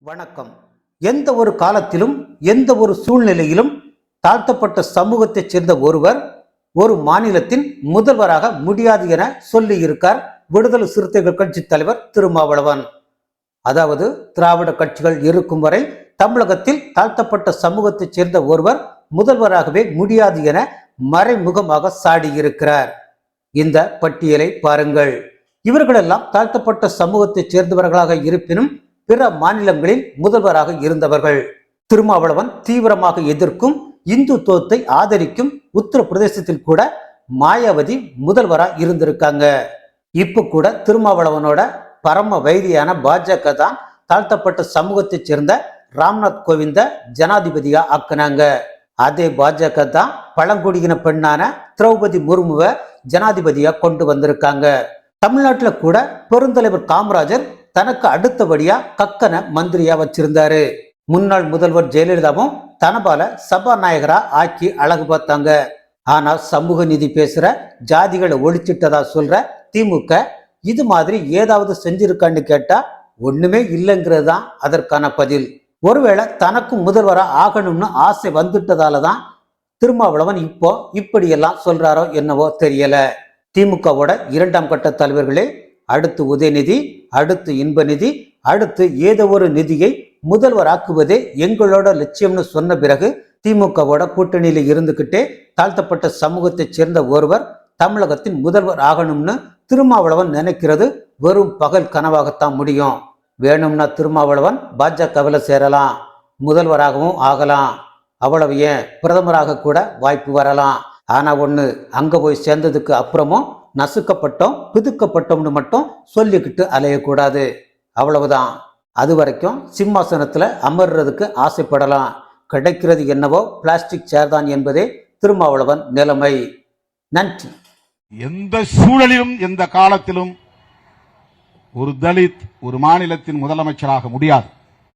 வணக்கம். எந்த ஒரு காலத்திலும் எந்த ஒரு சூழ்நிலையிலும் தாழ்த்தப்பட்ட சமூகத்தைச் சேர்ந்த ஒருவர் ஒரு மாநிலத்தின் முதல்வராக முடியாது என சொல்லி இருக்கார் விடுதலை சிறுத்தைகள் கட்சி தலைவர் திருமாவளவன். அதாவது திராவிட கட்சிகள் இருக்கும் வரை தமிழகத்தில் தாழ்த்தப்பட்ட சமூகத்தைச் சேர்ந்த ஒருவர் முதல்வராகவே முடியாது என மறைமுகமாக சாடியிருக்கிறார். இந்த பட்டியலை பாருங்கள். இவர்களெல்லாம் தாழ்த்தப்பட்ட சமூகத்தைச் சேர்ந்தவர்களாக இருப்பினும் பிற மாநிலங்களில் முதல்வராக இருந்தவர்கள். திருமாவளவன் தீவிரமாக எதிர்க்கும் இந்துத்துவத்தை ஆதரிக்கும் உத்தரப்பிரதேசத்தில் கூட மாயாவதி முதல்வராக இருந்திருக்காங்க. இப்ப கூட திருமாவளவனோட பரம வைரியான பாஜக தான் தாழ்த்தப்பட்ட சமூகத்தைச் சேர்ந்த ராம்நாத் கோவிந்த ஜனாதிபதியா ஆக்குனாங்க. அதே பாஜக தான் பழங்குடியின பெண்ணான திரௌபதி முர்முவை ஜனாதிபதியா கொண்டு வந்திருக்காங்க. தமிழ்நாட்டில் கூட பெருந்தலைவர் காமராஜர் தனக்கு அடுத்தபடியா கக்கனை மந்திரியா வச்சிருந்தாரு. முன்னாள் முதல்வர் ஜெயலலிதாவும் தனபால சபாநாயகரா ஆக்கி அழகு பார்த்தாங்க. ஆனால் சமூக நீதி பேசுற ஜாதிகளை ஒழிச்சிட்டதா சொல்ற திமுக இது மாதிரி ஏதாவது செஞ்சிருக்கான்னு கேட்டா ஒண்ணுமே இல்லைங்கிறது தான் அதற்கான பதில். ஒருவேளை தனக்கும் முதல்வரா ஆகணும்னு ஆசை வந்துட்டதால தான் திருமாவளவன் இப்போ இப்படியெல்லாம் சொல்றாரோ என்னவோ தெரியல. திமுகவோட இரண்டாம் கட்ட தலைவர்களே அடுத்து உதயநிதி, அடுத்து இன்பநிதி, அடுத்து ஏதோ ஒரு நிதியை முதல்வராக்குவதே எங்களோட லட்சியம்னு சொன்ன பிறகு திமுகவோட கூட்டணியில இருந்துகிட்டே தாழ்த்தப்பட்ட சமூகத்தைச் சேர்ந்த ஒருவர் தமிழகத்தின் முதல்வர் ஆகணும்னு திருமாவளவன் நினைக்கிறது வெறும் பகல் கனவாகத்தான் முடியும். வேணும்னா திருமாவளவன் பாஜகவில் சேரலாம், முதல்வராகவும் ஆகலாம், அவ்வளவு ஏன் பிரதமராக கூட வாய்ப்பு வரலாம். ஆனா ஒண்ணு, அங்க போய் சேர்ந்ததுக்கு அப்புறமும் நசுக்கப்பட்டோம் பிதுக்கப்பட்டோம்னு மட்டும் சொல்லிக்கிட்டு அலையக்கூடாது. அவ்வளவுதான். அது வரைக்கும் சிம்மாசனத்துல அமர்றதுக்கு ஆசைப்படலாம். கிடைக்கிறது என்னவோ பிளாஸ்டிக் சேர் தான் என்பதே திருமாவளவன் நிலைமை. நன்றி. எந்த சூழலிலும் எந்த காலத்திலும் ஒரு தலித் ஒரு மாநிலத்தின் முதலமைச்சராக முடியாது.